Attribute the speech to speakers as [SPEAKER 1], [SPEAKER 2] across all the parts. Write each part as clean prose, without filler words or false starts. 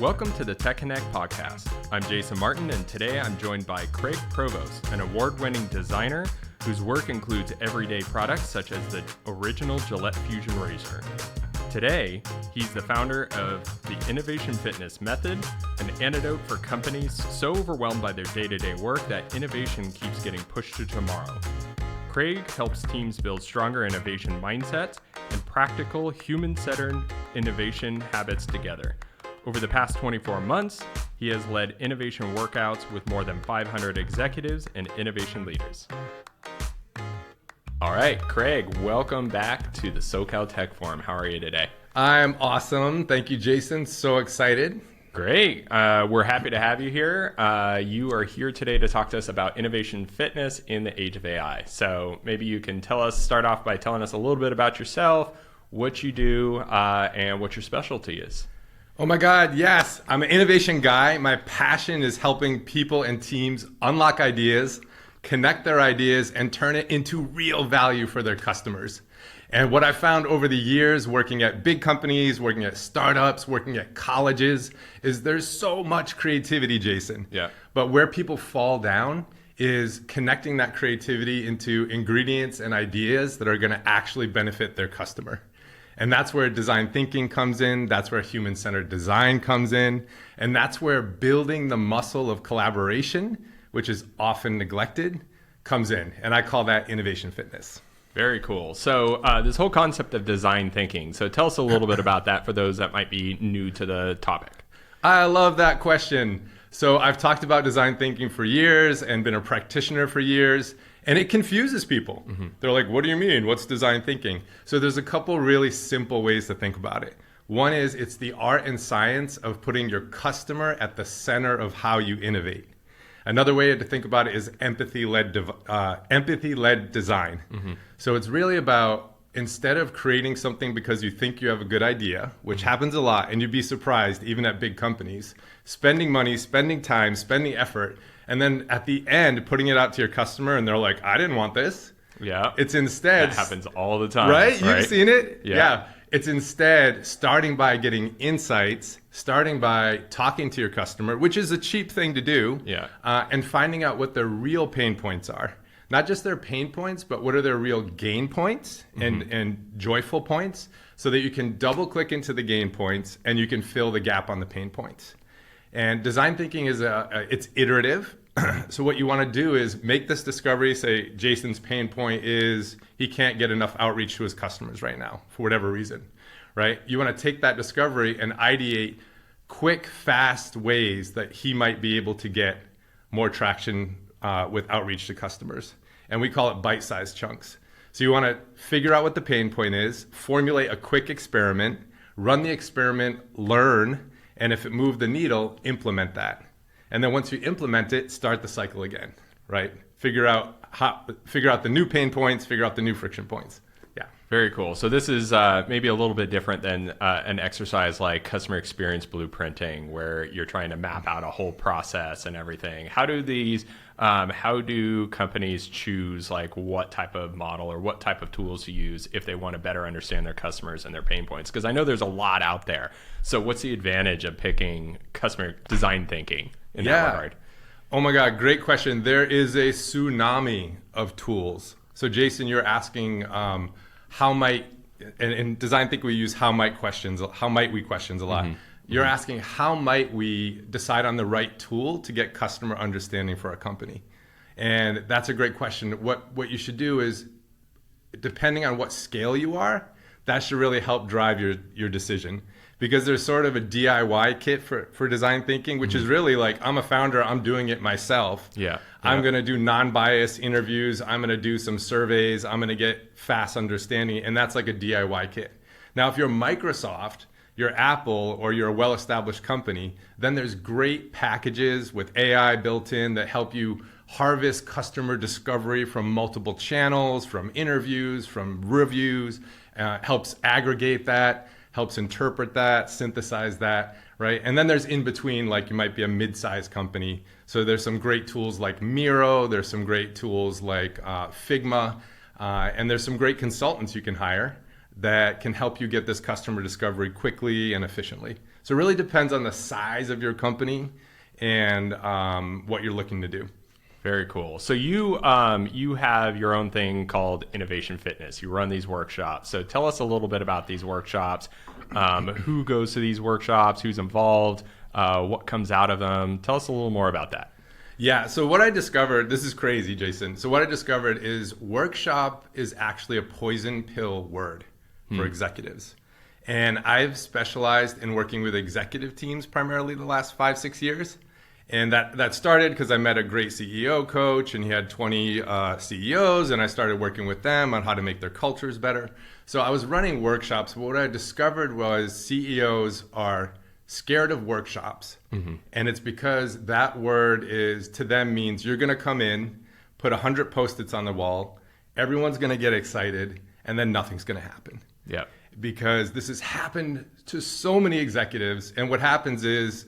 [SPEAKER 1] Welcome to the Tech Connect podcast. I'm Jason Martin, and today I'm joined by Craig Provost, an award-winning designer whose work includes everyday products such as the original Gillette Fusion razor. Today, he's the founder of the Innovation Fitness Method, an antidote for companies so overwhelmed by their day-to-day work that innovation keeps getting pushed to tomorrow. Craig helps teams build stronger innovation mindsets and practical, human-centered innovation habits together. Over the past 24 months, he has led innovation workouts with more than 500 executives and innovation leaders. All right, Craig, welcome back to the SoCal Tech Forum. How are you today?
[SPEAKER 2] I'm awesome. Thank you, Jason. So excited.
[SPEAKER 1] Great. We're happy to have you here. You are here today to talk to us about innovation fitness in the age of AI. So maybe you can start off by telling us a little bit about yourself, what you do, and what your specialty is.
[SPEAKER 2] Oh my God, yes. I'm an innovation guy. My passion is helping people and teams unlock ideas, connect their ideas, and turn it into real value for their customers. And what I found over the years working at big companies, working at startups, working at colleges, is there's so much creativity, Jason.
[SPEAKER 1] Yeah.
[SPEAKER 2] But where people fall down is connecting that creativity into ingredients and ideas that are going to actually benefit their customer. And that's where design thinking comes in. That's where human-centered design comes in. And that's where building the muscle of collaboration, which is often neglected, comes in. And I call that innovation fitness.
[SPEAKER 1] Very cool. So this whole concept of design thinking. So tell us a little bit about that for those that might be new to the topic.
[SPEAKER 2] I love that question. So I've talked about design thinking for years and been a practitioner for years. And it confuses people. Mm-hmm. They're like, what do you mean? What's design thinking? So there's a couple really simple ways to think about it. One is it's the art and science of putting your customer at the center of how you innovate. Another way to think about it is empathy-led design. Mm-hmm. So it's really about, instead of creating something because you think you have a good idea, which happens a lot, and you'd be surprised even at big companies, spending money, spending time, spending effort, and then at the end, putting it out to your customer, and they're like, I didn't want this.
[SPEAKER 1] Yeah.
[SPEAKER 2] It's instead...
[SPEAKER 1] That happens all the time.
[SPEAKER 2] Right? You've seen it?
[SPEAKER 1] Yeah.
[SPEAKER 2] It's instead starting by getting insights, starting by talking to your customer, which is a cheap thing to do, and finding out what their real pain points are. Not just their pain points, but what are their real gain points and joyful points, so that you can double click into the gain points and you can fill the gap on the pain points. And design thinking is it's iterative. So what you want to do is make this discovery, say Jason's pain point is he can't get enough outreach to his customers right now for whatever reason, right? You want to take that discovery and ideate quick, fast ways that he might be able to get more traction with outreach to customers. And we call it bite-sized chunks. So you want to figure out what the pain point is, formulate a quick experiment, run the experiment, learn, and if it moved the needle, implement that. And then once you implement it, start the cycle again, right? Figure out the new pain points, figure out the new friction points. Yeah.
[SPEAKER 1] Very cool. So this is maybe a little bit different than an exercise like customer experience blueprinting, where you're trying to map out a whole process and everything. How do companies choose like what type of model or what type of tools to use if they want to better understand their customers and their pain points? Because I know there's a lot out there. So what's the advantage of picking customer design thinking in that regard?
[SPEAKER 2] Oh my God, great question. There is a tsunami of tools. So Jason, you're asking how might, in design thinking we use how might we questions a lot. Mm-hmm. You're asking how might we decide on the right tool to get customer understanding for a company? And that's a great question. What you should do is, depending on what scale you are, that should really help drive your decision. Because there's sort of a DIY kit for design thinking, which is really like, I'm a founder, I'm doing it myself. I'm going to do non-biased interviews. I'm going to do some surveys. I'm going to get fast understanding. And that's like a DIY kit. Now, if you're Microsoft, you're Apple, or you're a well-established company, then there's great packages with AI built in that help you harvest customer discovery from multiple channels, from interviews, from reviews, helps aggregate that, helps interpret that, synthesize that, right? And then there's in between, like you might be a mid-sized company. So there's some great tools like Miro, there's some great tools like Figma, and there's some great consultants you can hire that can help you get this customer discovery quickly and efficiently. So it really depends on the size of your company and what you're looking to do.
[SPEAKER 1] Very cool. So you have your own thing called Innovation Fitness. You run these workshops. So tell us a little bit about these workshops. Who goes to these workshops? Who's involved? What comes out of them? Tell us a little more about that.
[SPEAKER 2] Yeah. So what I discovered, this is crazy, Jason. So what I discovered is workshop is actually a poison pill word for executives. And I've specialized in working with executive teams primarily the last 5-6 years. And that started because I met a great CEO coach, and he had 20 CEOs, and I started working with them on how to make their cultures better. So I was running workshops, but what I discovered was CEOs are scared of workshops. And it's because that word to them means you're going to come in, put 100 Post-its on the wall, everyone's going to get excited, and then nothing's going to happen.
[SPEAKER 1] Yeah.
[SPEAKER 2] Because this has happened to so many executives, and what happens is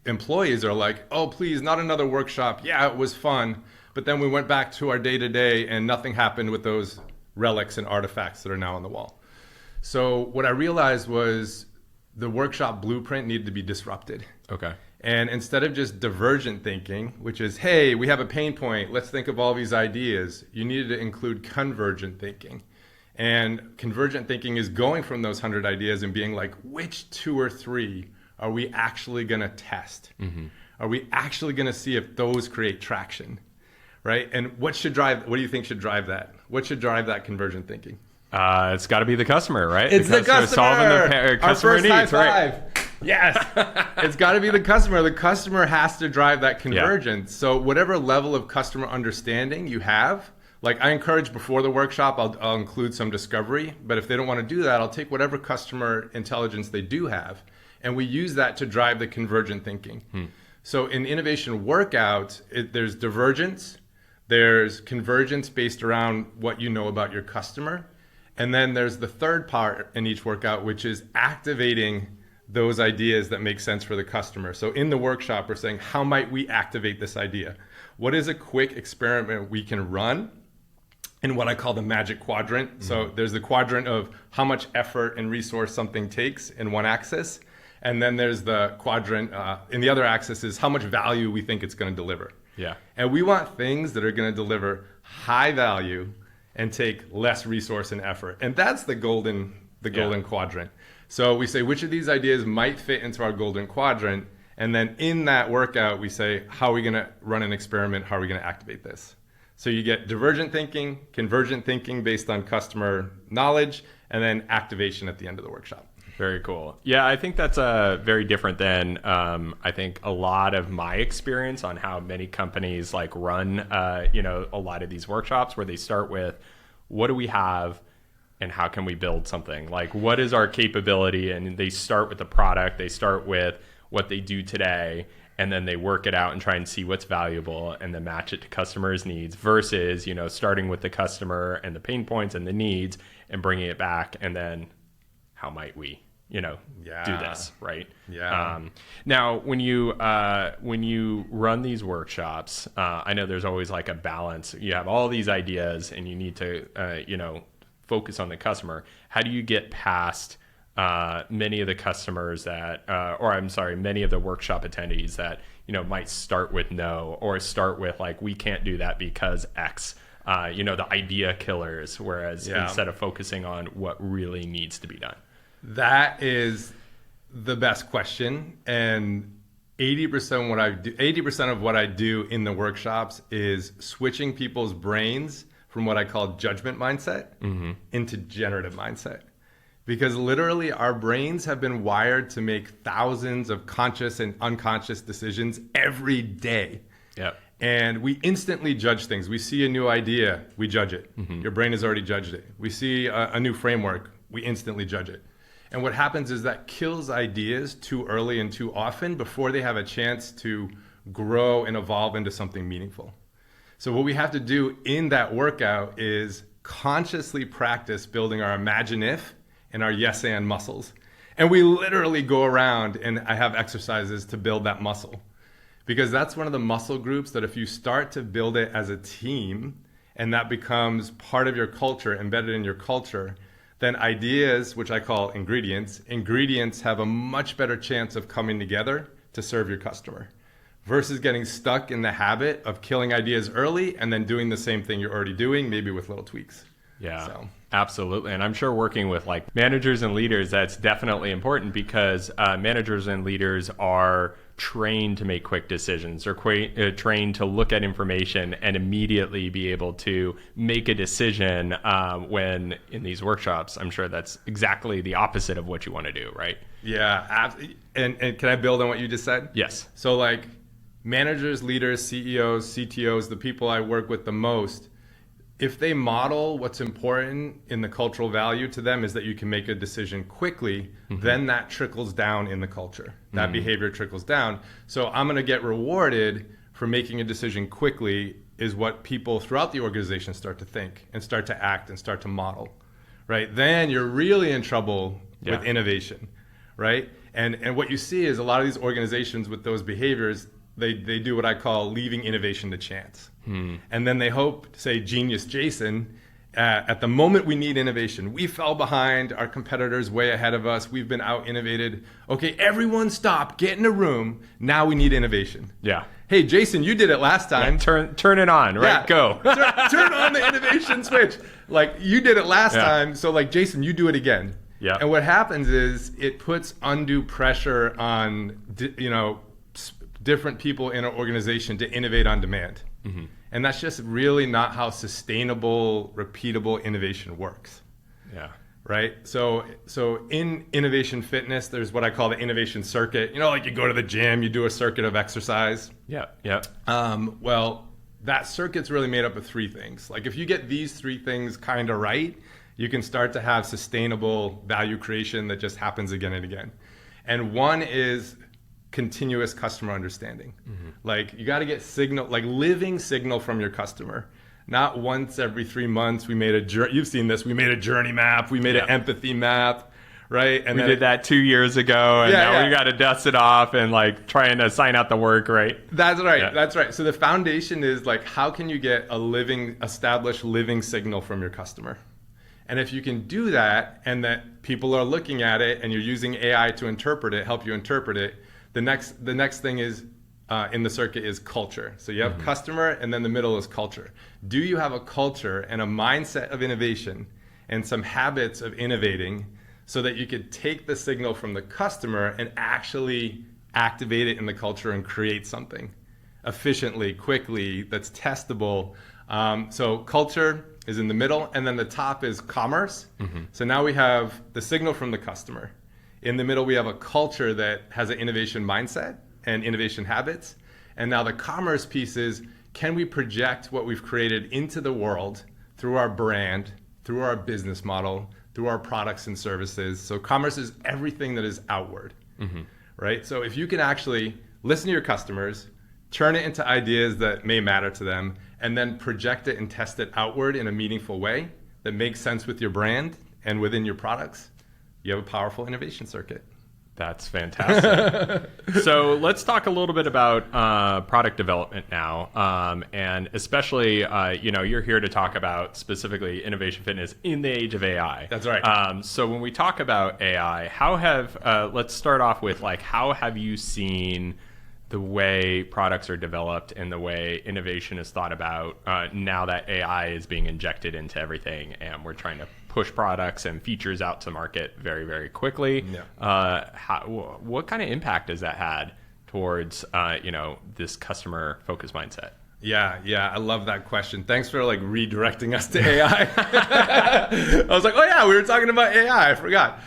[SPEAKER 2] employees are like, oh, please, not another workshop. Yeah, it was fun. But then we went back to our day-to-day and nothing happened with those relics and artifacts that are now on the wall. So what I realized was the workshop blueprint needed to be disrupted.
[SPEAKER 1] Okay.
[SPEAKER 2] And instead of just divergent thinking, which is, hey, we have a pain point, let's think of all these ideas, you needed to include convergent thinking. And convergent thinking is going from those 100 ideas and being like, which 2 or 3 are we actually going to test? Are we actually going to see if those create traction, right? And what do you think should drive that? What should drive that convergent thinking?
[SPEAKER 1] It's got to be the customer, right?
[SPEAKER 2] It's the customer.
[SPEAKER 1] Solving the customer
[SPEAKER 2] Our first
[SPEAKER 1] needs,
[SPEAKER 2] high five.
[SPEAKER 1] right?
[SPEAKER 2] Yes. It's got to be the customer. The customer has to drive that convergence. So whatever level of customer understanding you have, like I encourage before the workshop, I'll include some discovery. But if they don't want to do that, I'll take whatever customer intelligence they do have, and we use that to drive the convergent thinking. So in innovation workouts, there's divergence, there's convergence based around what you know about your customer. And then there's the third part in each workout, which is activating those ideas that make sense for the customer. So in the workshop, we're saying, how might we activate this idea? What is a quick experiment we can run in what I call the magic quadrant? So there's the quadrant of how much effort and resource something takes in one axis. And then there's the quadrant in the other axis is how much value we think it's going to deliver.
[SPEAKER 1] Yeah.
[SPEAKER 2] And we want things that are going to deliver high value and take less resource and effort. And that's the golden quadrant. So we say, which of these ideas might fit into our golden quadrant? And then in that workout, we say, how are we going to run an experiment? How are we going to activate this? So you get divergent thinking, convergent thinking based on customer knowledge, and then activation at the end of the workshop.
[SPEAKER 1] Very cool. Yeah, I think that's very different than I think a lot of my experience on how many companies like run a lot of these workshops where they start with what do we have and how can we build something? Like what is our capability? And they start with the product, they start with what they do today, and then they work it out and try and see what's valuable and then match it to customers' needs versus, starting with the customer and the pain points and the needs and bringing it back and then how might we do this, right?
[SPEAKER 2] Yeah.
[SPEAKER 1] Now, when you run these workshops, I know there's always like a balance. You have all these ideas, and you need to, focus on the customer. How do you get past many of the customers many of the workshop attendees that might start with no, or start with like we can't do that because X. The idea killers, whereas instead of focusing on what really needs to be done.
[SPEAKER 2] That is the best question, and 80% of what I do in the workshops is switching people's brains from what I call judgment mindset into generative mindset. Because literally our brains have been wired to make thousands of conscious and unconscious decisions every day.
[SPEAKER 1] Yep.
[SPEAKER 2] And we instantly judge things. We see a new idea, we judge it. Your brain has already judged it. We see a new framework, we instantly judge it. And what happens is that kills ideas too early and too often before they have a chance to grow and evolve into something meaningful. So what we have to do in that workout is consciously practice building our imagine if and our yes and muscles. And we literally go around and I have exercises to build that muscle. Because that's one of the muscle groups that if you start to build it as a team and that becomes part of your culture, embedded in your culture, then ideas, which I call ingredients have a much better chance of coming together to serve your customer versus getting stuck in the habit of killing ideas early and then doing the same thing you're already doing, maybe with little tweaks.
[SPEAKER 1] Yeah,
[SPEAKER 2] So.
[SPEAKER 1] absolutely. And I'm sure working with like managers and leaders, that's definitely important because managers and leaders are trained to make quick decisions or trained to look at information and immediately be able to make a decision when in these workshops. I'm sure that's exactly the opposite of what you want to do, right?
[SPEAKER 2] Yeah. And can I build on what you just said?
[SPEAKER 1] Yes.
[SPEAKER 2] So like managers, leaders, CEOs, CTOs, the people I work with the most, if they model what's important in the cultural value to them is that you can make a decision quickly, then that trickles down in the culture. That behavior trickles down. So I'm going to get rewarded for making a decision quickly is what people throughout the organization start to think and start to act and start to model, right? Then you're really in trouble with innovation, right? And what you see is a lot of these organizations with those behaviors, they do what I call leaving innovation to chance. And then they hope, say, genius Jason, at the moment we need innovation, we fell behind, our competitors way ahead of us, we've been out innovated. Okay, everyone stop, get in a room, now we need innovation.
[SPEAKER 1] Yeah.
[SPEAKER 2] Hey, Jason, you did it last time.
[SPEAKER 1] Yeah, turn it on, right?
[SPEAKER 2] Yeah.
[SPEAKER 1] Go.
[SPEAKER 2] turn on the innovation switch. Like, you did it last time, so like, Jason, you do it again.
[SPEAKER 1] Yeah.
[SPEAKER 2] And what happens is it puts undue pressure on, different people in an organization to innovate on demand. And that's just really not how sustainable, repeatable innovation works.
[SPEAKER 1] Yeah.
[SPEAKER 2] Right? So in innovation fitness, there's what I call the innovation circuit. You know, like you go to the gym, you do a circuit of exercise.
[SPEAKER 1] Yeah. Yeah.
[SPEAKER 2] Well, that circuit's really made up of three things. Like if you get these three things kind of right, you can start to have sustainable value creation that just happens again and again. And one is continuous customer understanding. Like you got to get signal, like living signal from your customer. Not once every 3 months we made you've seen this, we made a journey map, we made an empathy map, right? And
[SPEAKER 1] we did that 2 years ago and now we got to dust it off and like trying to sign out the work, right?
[SPEAKER 2] That's right. Yeah. That's right. So the foundation is like, how can you get established living signal from your customer? And if you can do that and that people are looking at it and you're using AI to interpret it, help you interpret it, the next thing is in the circuit is culture. So you have customer and then the middle is culture. Do you have a culture and a mindset of innovation and some habits of innovating so that you could take the signal from the customer and actually activate it in the culture and create something efficiently, quickly, that's testable. So culture is in the middle and then the top is commerce. So now we have the signal from the customer. In the middle, we have a culture that has an innovation mindset and innovation habits. And now the commerce piece is, can we project what we've created into the world through our brand, through our business model, through our products and services? So commerce is everything that is outward, right? So if you can actually listen to your customers, turn it into ideas that may matter to them, and then project it and test it outward in a meaningful way that makes sense with your brand and within your products, you have a powerful innovation circuit.
[SPEAKER 1] That's fantastic. So let's talk a little bit about product development now. And especially, you're here to talk about specifically innovation fitness in the age of AI.
[SPEAKER 2] That's right.
[SPEAKER 1] So when we talk about AI, let's start off with like, how have you seen the way products are developed and the way innovation is thought about now that AI is being injected into everything and we're trying to push products and features out to market very, very quickly. What kind of impact has that had towards this customer focused mindset?
[SPEAKER 2] Yeah, I love that question. Thanks for like redirecting us to AI. I was like, oh yeah, we were talking about AI. I forgot.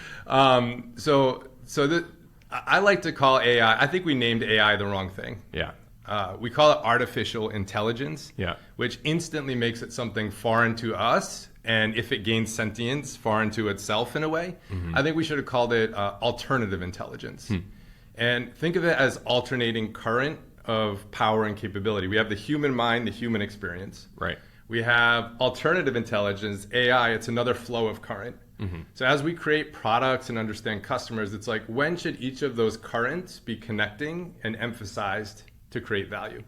[SPEAKER 2] I like to call AI, I think we named AI the wrong thing.
[SPEAKER 1] Yeah.
[SPEAKER 2] We call it artificial intelligence,
[SPEAKER 1] which
[SPEAKER 2] instantly makes it something foreign to us. And if it gains sentience, foreign to itself in a way, I think we should have called it alternative intelligence. And think of it as alternating current of power and capability. We have the human mind, the human experience.
[SPEAKER 1] Right.
[SPEAKER 2] We have alternative intelligence, AI, it's another flow of current. So as we create products and understand customers, it's like, when should each of those currents be connecting and emphasized to create value?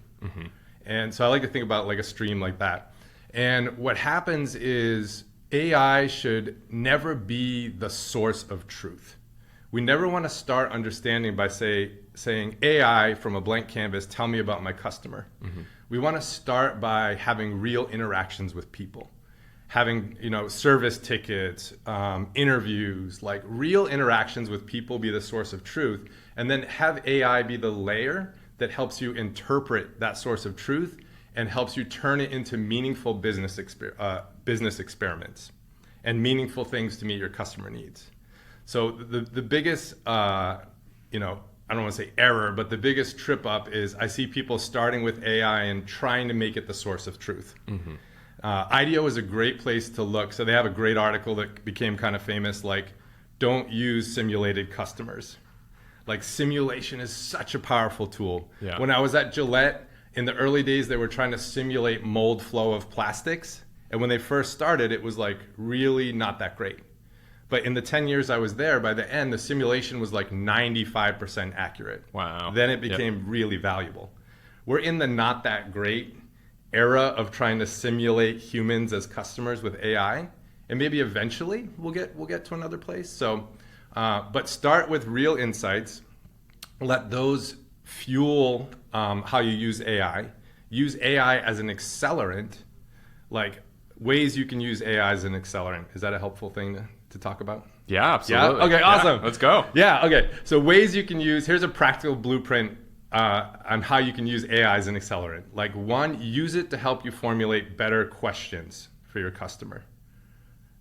[SPEAKER 2] And so I like to think about like a stream like that. And what happens is AI should never be the source of truth. We never want to start understanding by saying, AI from a blank canvas, tell me about my customer. We want to start by having real interactions with people, having service tickets, interviews, like real interactions with people be the source of truth, and then have AI be the layer that helps you interpret that source of truth and helps you turn it into meaningful business experiments and meaningful things to meet your customer needs. So the biggest, I don't want to say error, but the biggest trip up is I see people starting with AI and trying to make it the source of truth. IDEO is a great place to look. So they have a great article that became kind of famous, like, don't use simulated customers. Like, simulation is such a powerful tool.
[SPEAKER 1] Yeah.
[SPEAKER 2] When I was at Gillette, in the early days, they were trying to simulate mold flow of plastics. And when they first started, it was like really not that great. But in the 10 years I was there, by the end, the simulation was like 95% accurate.
[SPEAKER 1] Wow.
[SPEAKER 2] Then it became really valuable. We're in the not that great era of trying to simulate humans as customers with AI. And maybe eventually we'll get to another place. So, but start with real insights. Let those fuel how you use AI. Use AI as an accelerant, like ways you can use AI as an accelerant. Is that a helpful thing to talk about?
[SPEAKER 1] Yeah, absolutely.
[SPEAKER 2] Yeah? Okay, awesome.
[SPEAKER 1] Yeah, let's go.
[SPEAKER 2] Yeah, okay. So ways you can use, here's a practical blueprint on how you can use AI as an accelerant. Like, one, use it to help you formulate better questions for your customer,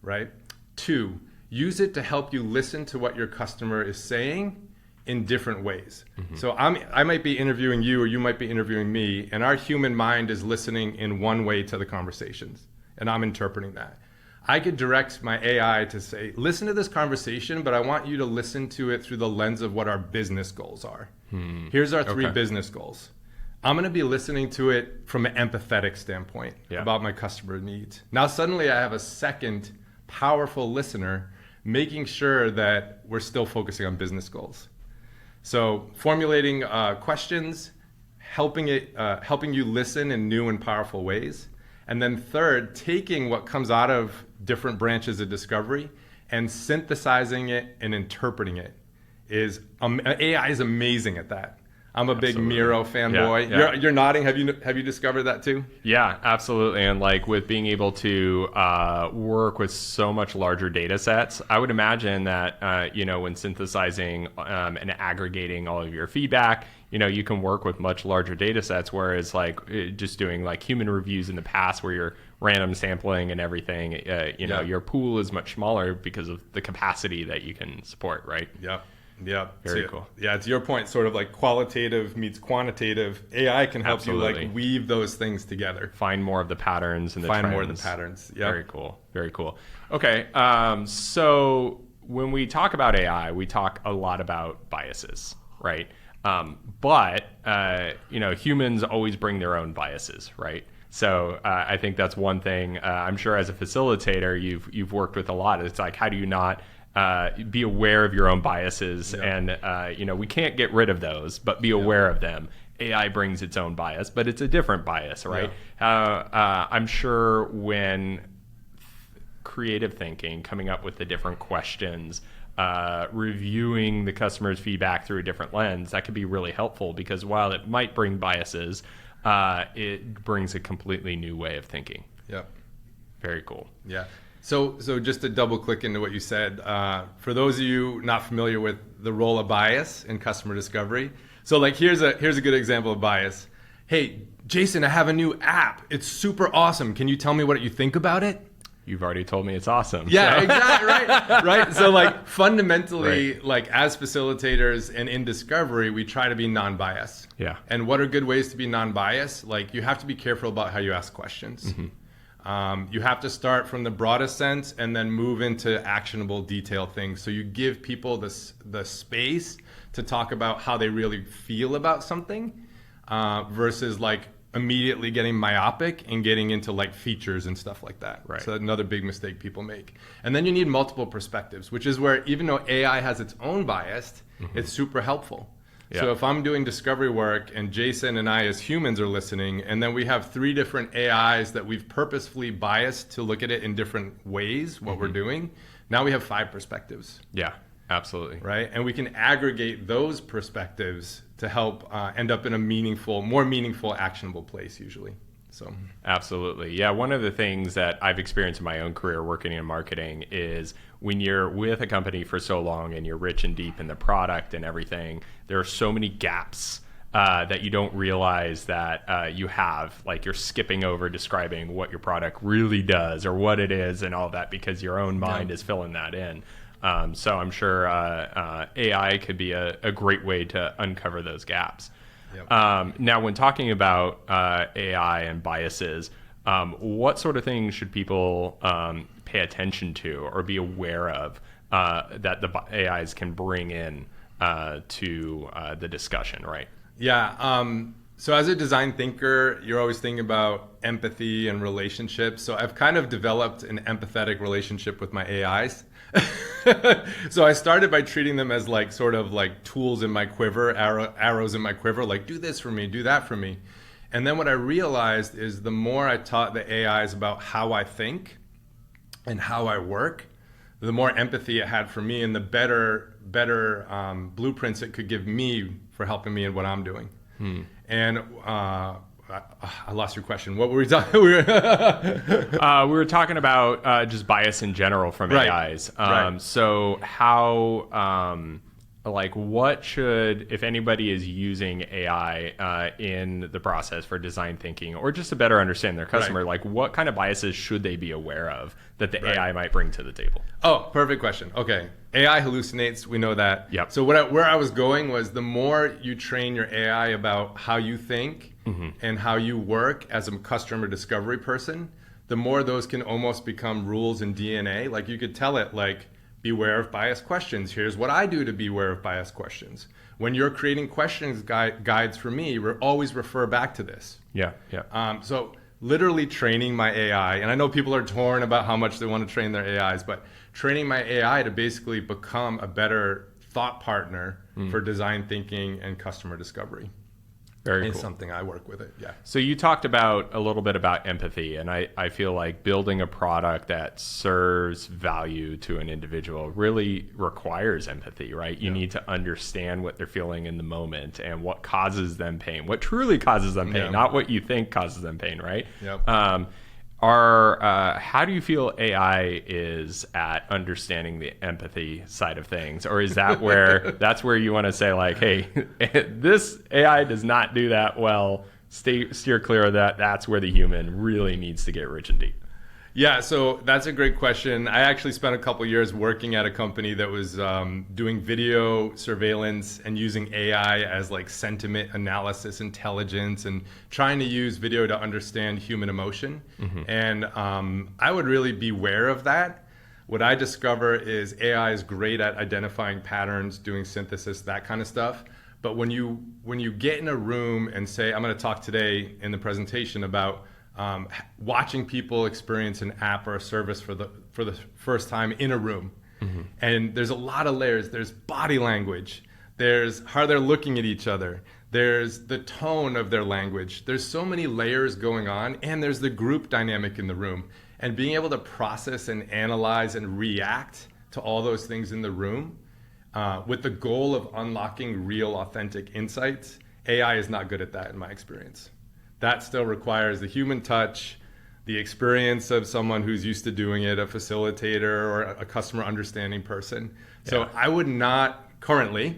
[SPEAKER 2] right? Two, use it to help you listen to what your customer is saying in different ways. So I might be interviewing you or you might be interviewing me, and our human mind is listening in one way to the conversations, and I'm interpreting that. I could direct my AI to say, listen to this conversation, but I want you to listen to it through the lens of what our business goals are. Here's our three business goals. I'm going to be listening to it from an empathetic standpoint about my customer needs. Now, suddenly I have a second powerful listener making sure that we're still focusing on business goals. So formulating questions, helping you listen in new and powerful ways. And then third, taking what comes out of different branches of discovery and synthesizing it and interpreting it. AI is amazing at that. I'm a big Miro fanboy.
[SPEAKER 1] Yeah.
[SPEAKER 2] You're nodding. Have you discovered that too?
[SPEAKER 1] Yeah, absolutely. And like with being able to work with so much larger data sets, I would imagine that when synthesizing and aggregating all of your feedback, you can work with much larger data sets. Whereas like just doing like human reviews in the past, where you're random sampling and everything, your pool is much smaller because of the capacity that you can support, right?
[SPEAKER 2] Yeah.
[SPEAKER 1] Very cool.
[SPEAKER 2] Yeah, to your point, sort of like qualitative meets quantitative. AI can help you like weave those things together.
[SPEAKER 1] Find more of the patterns and the trends.
[SPEAKER 2] More of the patterns. Yeah.
[SPEAKER 1] Very cool. Very cool. Okay. So when we talk about AI, we talk a lot about biases, right? But humans always bring their own biases, right? So I think that's one thing. I'm sure as a facilitator, you've worked with a lot. It's like, how do you not be aware of your own biases? And we can't get rid of those, but be aware of them. AI brings its own bias, but it's a different bias, right? I'm sure when creative thinking, coming up with the different questions, reviewing the customer's feedback through a different lens, that could be really helpful, because while it might bring biases, it brings a completely new way of thinking.
[SPEAKER 2] Yep.
[SPEAKER 1] Very cool.
[SPEAKER 2] Yeah. So just to double click into what you said, for those of you not familiar with the role of bias in customer discovery, so like here's a good example of bias. Hey, Jason, I have a new app. It's super awesome. Can you tell me what you think about it?
[SPEAKER 1] You've already told me it's awesome.
[SPEAKER 2] Yeah, exactly, right. So like fundamentally, like as facilitators and in discovery, we try to be non-biased.
[SPEAKER 1] Yeah.
[SPEAKER 2] And what are good ways to be non-biased? Like you have to be careful about how you ask questions. You have to start from the broadest sense and then move into actionable, detailed things. So you give people the space to talk about how they really feel about something, versus like immediately getting myopic and getting into like features and stuff like that.
[SPEAKER 1] Right.
[SPEAKER 2] So that's another big mistake people make. And then you need multiple perspectives, which is where even though AI has its own bias, it's super helpful. So if I'm doing discovery work and Jason and I as humans are listening, and then we have 3 different AIs that we've purposefully biased to look at it in different ways, what we're doing, now we have 5 perspectives.
[SPEAKER 1] Yeah, absolutely.
[SPEAKER 2] Right? And we can aggregate those perspectives to help end up in a more meaningful, actionable place usually. So
[SPEAKER 1] absolutely. Yeah. One of the things that I've experienced in my own career working in marketing is when you're with a company for so long and you're rich and deep in the product and everything, there are so many gaps that you don't realize that you have. Like you're skipping over describing what your product really does or what it is and all that because your own mind is filling that in. So I'm sure AI could be a great way to uncover those gaps. Yep. Now, when talking about AI and biases, what sort of things should people pay attention to or be aware of that the AIs can bring in to the discussion, right?
[SPEAKER 2] Yeah. So as a design thinker, you're always thinking about empathy and relationships. So I've kind of developed an empathetic relationship with my AIs. So I started by treating them as like sort of like tools in my quiver, arrows in my quiver, like do this for me, do that for me. And then what I realized is the more I taught the AIs about how I think and how I work, the more empathy it had for me and the better blueprints it could give me for helping me in what I'm doing. And I lost your question. What were we talking? We
[SPEAKER 1] were talking about just bias in general from AIs. So how, what should, if anybody is using AI in the process for design thinking or just to better understand their customer, like what kind of biases should they be aware of that the AI might bring to the table?
[SPEAKER 2] Oh, perfect question. Okay. AI hallucinates. We know that.
[SPEAKER 1] Yep.
[SPEAKER 2] So where I was going was the more you train your AI about how you think and how you work as a customer discovery person, the more those can almost become rules in DNA. Like you could tell it like, beware of biased questions. Here's what I do to beware of biased questions. When you're creating questions guides for me, always refer back to this.
[SPEAKER 1] Yeah.
[SPEAKER 2] So literally training my AI, and I know people are torn about how much they want to train their AIs, but training my AI to basically become a better thought partner for design thinking and customer discovery.
[SPEAKER 1] Very
[SPEAKER 2] It's
[SPEAKER 1] cool.
[SPEAKER 2] something I work with it, yeah.
[SPEAKER 1] So you talked about a little bit about empathy, and I feel like building a product that serves value to an individual really requires empathy, right? You need to understand what they're feeling in the moment and what causes them pain, what truly causes them pain, not what you think causes them pain, right?
[SPEAKER 2] Yep.
[SPEAKER 1] How do you feel AI is at understanding the empathy side of things? Or is that where that's where you want to say like, hey, this AI does not do that well. Steer clear of that. That's where the human really needs to get rich and deep.
[SPEAKER 2] Yeah, so that's a great question. I actually spent a couple years working at a company that was doing video surveillance and using AI as like sentiment analysis, intelligence, and trying to use video to understand human emotion. And I would really beware of that. What I discover is AI is great at identifying patterns, doing synthesis, that kind of stuff. But when you get in a room and say, I'm going to talk today in the presentation about watching people experience an app or a service for the first time in a room. And there's a lot of layers. There's body language. There's how they're looking at each other. There's the tone of their language. There's so many layers going on, and there's the group dynamic in the room. And being able to process and analyze and react to all those things in the room with the goal of unlocking real, authentic insights, AI is not good at that in my experience. That still requires the human touch, the experience of someone who's used to doing it, a facilitator or a customer understanding person. So I would not currently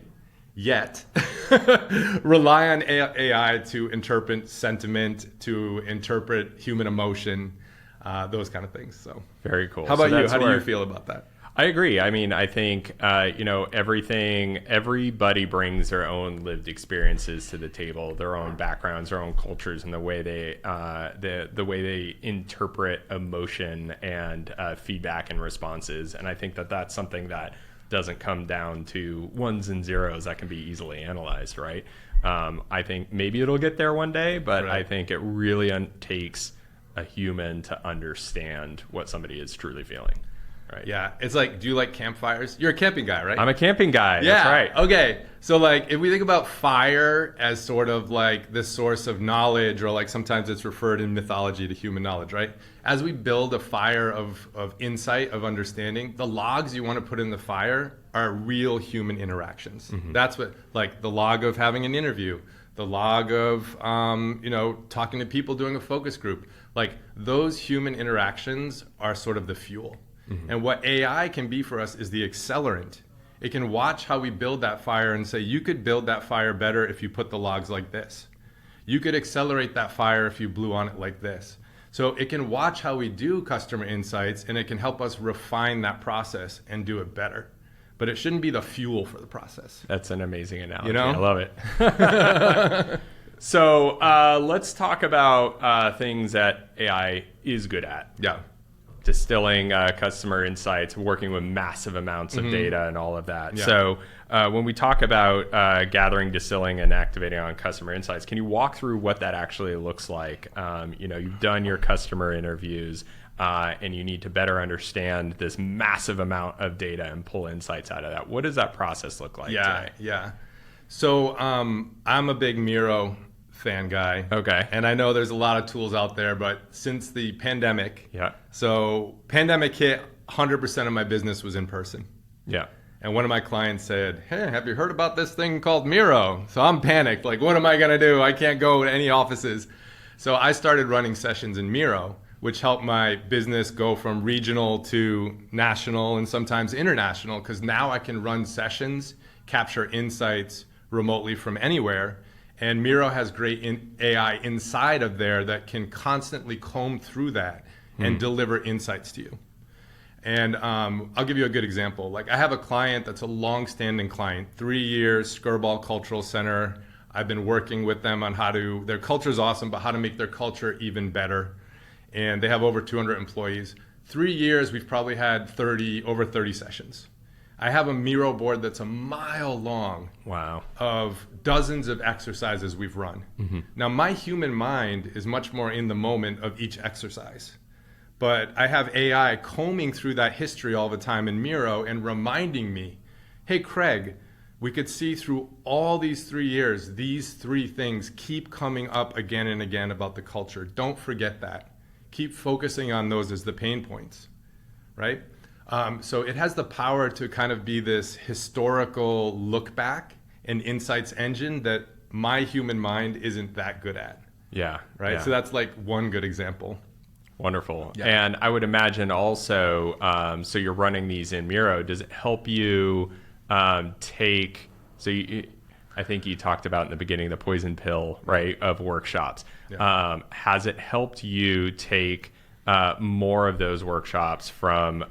[SPEAKER 2] yet rely on AI to interpret sentiment, to interpret human emotion, those kind of things. So
[SPEAKER 1] very cool.
[SPEAKER 2] How about you? How do you feel about that?
[SPEAKER 1] I agree. I mean, I think, everybody brings their own lived experiences to the table, their own backgrounds, their own cultures, and the way they interpret emotion and feedback and responses. And I think that that's something that doesn't come down to ones and zeros that can be easily analyzed, right? I think maybe it'll get there one day, but I think it really takes a human to understand what somebody is truly feeling. Right.
[SPEAKER 2] Yeah. It's like, do you like campfires? You're a camping guy, right?
[SPEAKER 1] I'm a camping guy.
[SPEAKER 2] Yeah.
[SPEAKER 1] That's right.
[SPEAKER 2] Okay. So like if we think about fire as sort of like this source of knowledge, or like sometimes it's referred in mythology to human knowledge, right? As we build a fire of insight, of understanding, the logs you want to put in the fire are real human interactions. That's what, like the log of having an interview, the log of talking to people, doing a focus group. Like those human interactions are sort of the fuel. And what AI can be for us is the accelerant. It can watch how we build that fire and say, you could build that fire better if you put the logs like this. You could accelerate that fire if you blew on it like this. So it can watch how we do customer insights, and it can help us refine that process and do it better. But it shouldn't be the fuel for the process.
[SPEAKER 1] That's an amazing analogy.
[SPEAKER 2] You know?
[SPEAKER 1] I love it. So let's talk about things that AI is good at.
[SPEAKER 2] Yeah.
[SPEAKER 1] Distilling customer insights, working with massive amounts of data and all of that.
[SPEAKER 2] Yeah.
[SPEAKER 1] So when we talk about gathering, distilling, and activating on customer insights, can you walk through what that actually looks like? You've done your customer interviews, and you need to better understand this massive amount of data and pull insights out of that. What does that process look like today?
[SPEAKER 2] Yeah. So I'm a big Miro fan guy.
[SPEAKER 1] Okay.
[SPEAKER 2] And I know there's a lot of tools out there, but since the pandemic,
[SPEAKER 1] Yeah.
[SPEAKER 2] so pandemic hit, 100% of my business was in person.
[SPEAKER 1] Yeah.
[SPEAKER 2] And one of my clients said, hey, have you heard about this thing called Miro? So I'm panicked. Like, what am I going to do? I can't go to any offices. So I started running sessions in Miro, which helped my business go from regional to national and sometimes international, because now I can run sessions, capture insights remotely from anywhere. And Miro has great AI inside of there that can constantly comb through that and deliver insights to you. And I'll give you a good example. Like I have a client that's a long-standing client, 3 years, Skirball Cultural Center. I've been working with them on their culture is awesome, but how to make their culture even better. And they have over 200 employees. 3 years, we've probably had over 30 sessions. I have a Miro board that's a mile long.
[SPEAKER 1] Wow.
[SPEAKER 2] Of dozens of exercises we've run. Now, my human mind is much more in the moment of each exercise. But I have AI combing through that history all the time in Miro and reminding me, hey, Craig, we could see through all these 3 years, these 3 things keep coming up again and again about the culture. Don't forget that. Keep focusing on those as the pain points, right? So it has the power to kind of be this historical look back and insights engine that my human mind isn't that good at.
[SPEAKER 1] Yeah.
[SPEAKER 2] Right.
[SPEAKER 1] Yeah.
[SPEAKER 2] So that's like one good example.
[SPEAKER 1] Wonderful.
[SPEAKER 2] Yeah.
[SPEAKER 1] And I would imagine also, so you're running these in Miro. Does it help you I think you talked about in the beginning, the poison pill, right, of workshops. Yeah. Has it helped you take more of those workshops from,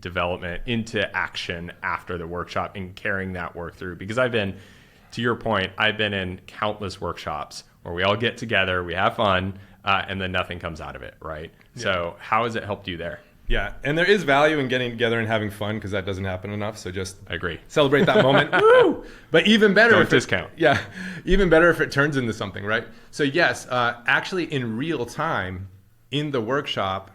[SPEAKER 1] development into action after the workshop and carrying that work through? Because to your point, I've been in countless workshops where we all get together, we have fun, and then nothing comes out of it, right? Yeah. So how has it helped you there?
[SPEAKER 2] Yeah, and there is value in getting together and having fun because that doesn't happen enough. So just
[SPEAKER 1] I agree.
[SPEAKER 2] Celebrate that moment. Woo! But even better
[SPEAKER 1] Don't discount.
[SPEAKER 2] Even better if it turns into something, right? So yes, actually in real time in the workshop,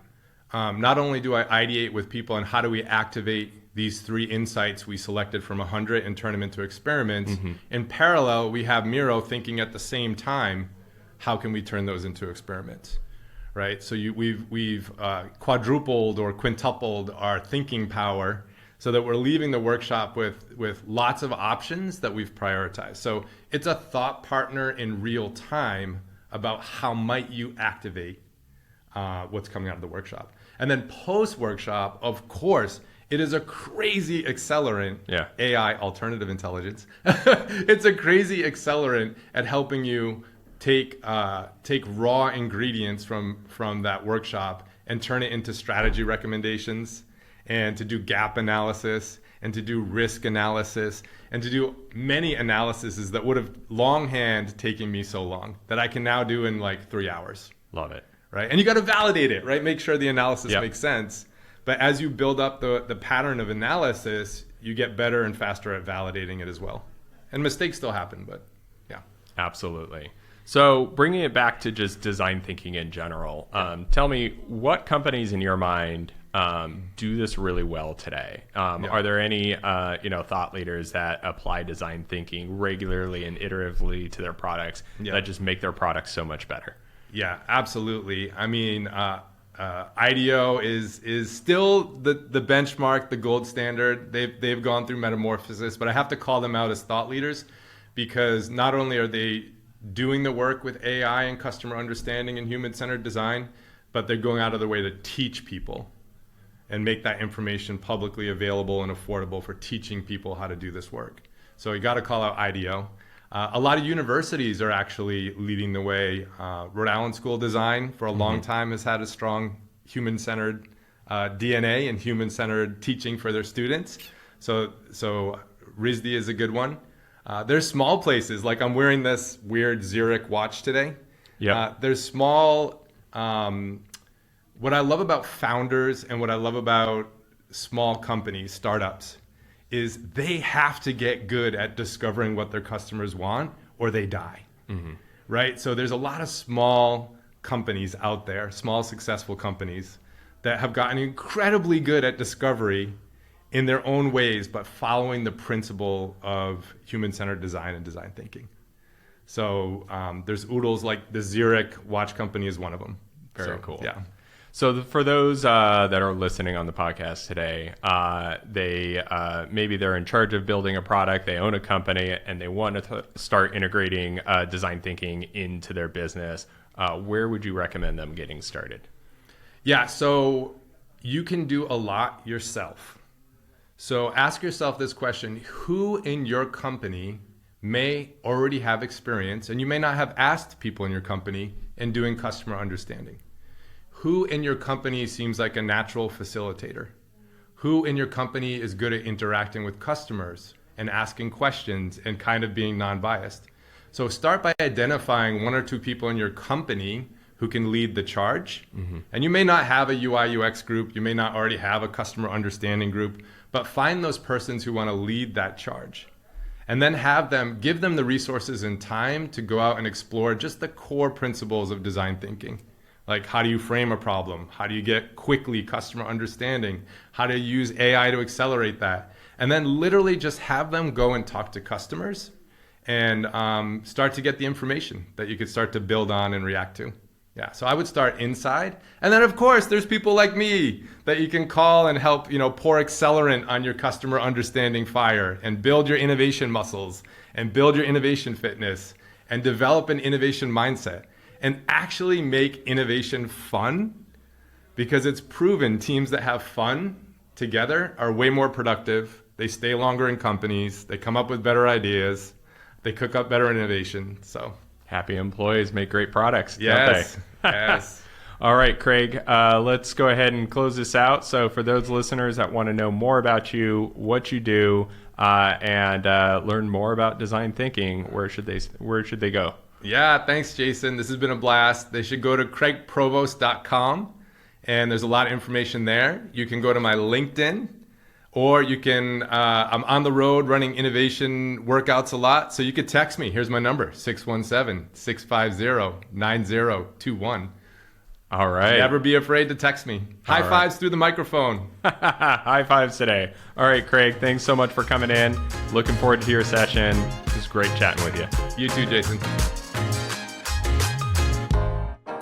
[SPEAKER 2] not only do I ideate with people on how do we activate these 3 insights we selected from 100 and turn them into experiments. In parallel, we have Miro thinking at the same time, how can we turn those into experiments? Right, so we've quadrupled or quintupled our thinking power, so that we're leaving the workshop with lots of options that we've prioritized. So it's a thought partner in real time about how might you activate what's coming out of the workshop. And then post-workshop, of course, it is a crazy accelerant.
[SPEAKER 1] Yeah.
[SPEAKER 2] AI, alternative intelligence. It's a crazy accelerant at helping you take raw ingredients from that workshop and turn it into strategy recommendations, and to do gap analysis, and to do risk analysis, and to do many analyses that would have longhand taken me so long that I can now do in like 3 hours.
[SPEAKER 1] Love it.
[SPEAKER 2] Right, and you got to validate it, right? Make sure the analysis
[SPEAKER 1] Yep.
[SPEAKER 2] makes sense. But as you build up the pattern of analysis, you get better and faster at validating it as well. And mistakes still happen, but yeah.
[SPEAKER 1] Absolutely. So bringing it back to just design thinking in general, tell me what companies in your mind do this really well today? Are there any thought leaders that apply design thinking regularly and iteratively to their products that just make their products so much better?
[SPEAKER 2] Yeah, absolutely. I mean, IDEO is still the benchmark, the gold standard. They've gone through metamorphosis, but I have to call them out as thought leaders because not only are they doing the work with AI and customer understanding and human-centered design, but they're going out of their way to teach people and make that information publicly available and affordable for teaching people how to do this work. So you got to call out IDEO. A lot of universities are actually leading the way. Rhode Island School of Design for a long time has had a strong human-centered DNA and human-centered teaching for their students. So RISD is a good one. There's small places, like I'm wearing this weird Zurich watch today. There's small, what I love about founders and what I love about small companies, startups, is they have to get good at discovering what their customers want or they die, right? So there's a lot of small companies out there, small successful companies that have gotten incredibly good at discovery in their own ways, but following the principle of human-centered design and design thinking. So there's oodles like the Zurich watch company is one of them.
[SPEAKER 1] Very cool.
[SPEAKER 2] Yeah.
[SPEAKER 1] So for those that are listening on the podcast today, maybe they're in charge of building a product, they own a company, and they want to start integrating design thinking into their business. Where would you recommend them getting started?
[SPEAKER 2] Yeah, so you can do a lot yourself. So ask yourself this question: who in your company may already have experience, and you may not have asked people in your company, in doing customer understanding? Who in your company seems like a natural facilitator? Who in your company is good at interacting with customers and asking questions and kind of being non-biased? So start by identifying one or two people in your company who can lead the charge. And you may not have a UI UX group, you may not already have a customer understanding group, but find those persons who want to lead that charge. And then give them the resources and time to go out and explore just the core principles of design thinking. Like, how do you frame a problem? How do you get quickly customer understanding? How do you use AI to accelerate that? And then literally just have them go and talk to customers and start to get the information that you could start to build on and react to. Yeah, so I would start inside. And then, of course, there's people like me that you can call and help, pour accelerant on your customer understanding fire and build your innovation muscles and build your innovation fitness and develop an innovation mindset. And actually make innovation fun, because it's proven teams that have fun together are way more productive. They stay longer in companies. They come up with better ideas. They cook up better innovation. So
[SPEAKER 1] happy employees make great products.
[SPEAKER 2] Yes.
[SPEAKER 1] Don't they?
[SPEAKER 2] Yes.
[SPEAKER 1] All right, Craig, let's go ahead and close this out. So for those listeners that want to know more about you, what you do, and learn more about design thinking, where should they go?
[SPEAKER 2] Yeah, thanks, Jason. This has been a blast. They should go to craigprovost.com, and there's a lot of information there. You can go to my LinkedIn, or you can, I'm on the road running innovation workouts a lot, so you could text me. Here's my number, 617-650-9021.
[SPEAKER 1] All right.
[SPEAKER 2] Never be afraid to text me. High fives through the microphone.
[SPEAKER 1] High fives today. All right, Craig, thanks so much for coming in. Looking forward to your session. It was great chatting with you.
[SPEAKER 2] You too, Jason.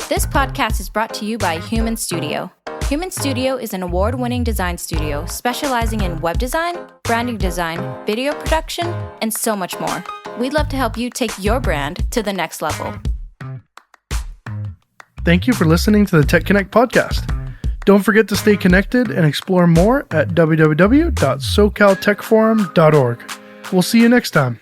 [SPEAKER 3] This podcast is brought to you by Human Studio. Human Studio is an award-winning design studio specializing in web design, branding design, video production, and so much more. We'd love to help you take your brand to the next level.
[SPEAKER 4] Thank you for listening to the Tech Connect podcast. Don't forget to stay connected and explore more at www.socaltechforum.org. We'll see you next time.